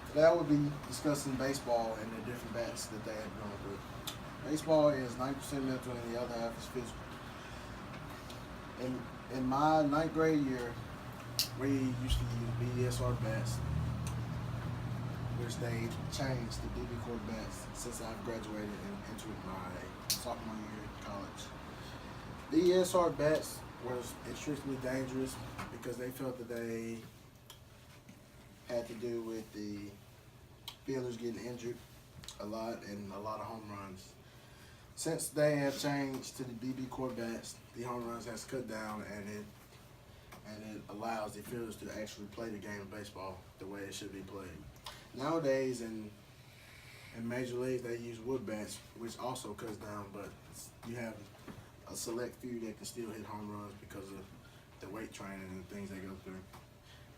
Today I will be discussing baseball and the different bats that they have gone through. Baseball is 90% mental and the other half is physical. In my ninth grade year, we used to use BSR bats, which they changed to BB Court bats since I've graduated and entered my sophomore year in college. BSR bats was extremely dangerous because they felt that they had to do with the fielders getting injured a lot and a lot of home runs. Since they have changed to the BB Court bats, the home runs has cut down and it allows the fielders to actually play the game of baseball the way it should be played. Nowadays in major leagues they use wood bats, which also cuts down, but you have a select few that can still hit home runs because of the weight training and the things they go through.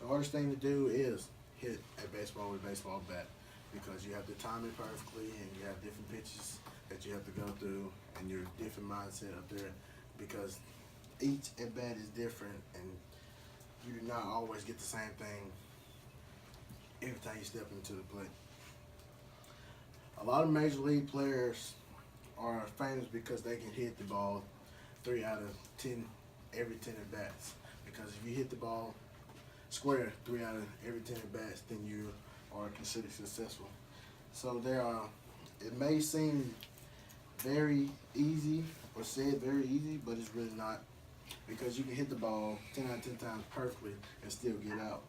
The hardest thing to do is hit a baseball with a baseball bat because you have to time it perfectly and you have different pitches that you have to go through and your different mindset up there because each at bat is different and you do not always get the same thing every time you step into the plate. A lot of major league players are famous because they can hit the ball 3 out of 10 every 10 at bats. Because if you hit the ball square 3 out of every 10 at bats, then you are considered successful. So it may seem very easy or said very easy, but it's really not because you can hit the ball 10 out of 10 times perfectly and still get out.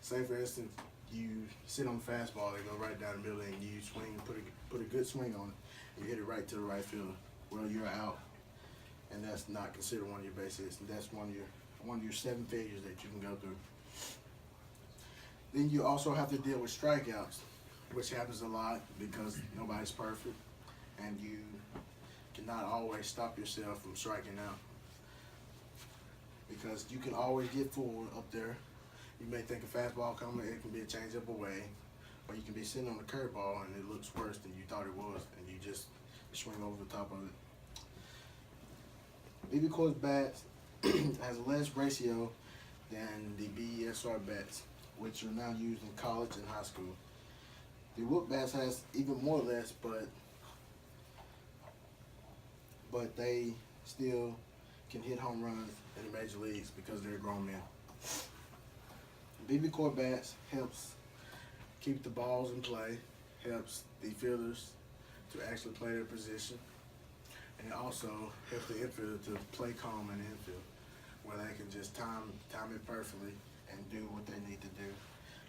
Say for instance, you sit on the fastball, they go right down the middle, and you swing, put a good swing on it, and you hit it right to the right fielder. Well, you're out, and that's not considered one of your base hits, and that's one of your 7 failures that you can go through. Then you also have to deal with strikeouts, which happens a lot because nobody's perfect, and you cannot always stop yourself from striking out because you can always get forward up there. You may think a fastball coming, it can be a changeup away, or you can be sitting on a curveball and it looks worse than you thought it was, and you just swing over the top of it. BB Court bats has less ratio than the BESR bats, which are now used in college and high school. The wood bats has even more less, but they still can hit home runs in the major leagues because they're grown men. BB Court bats helps keep the balls in play, helps the fielders to actually play their position, and it also helps the infielder to play calm in the infield, where they can just time it perfectly and do what they need to do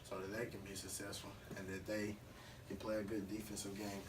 so that they can be successful and that they can play a good defensive game.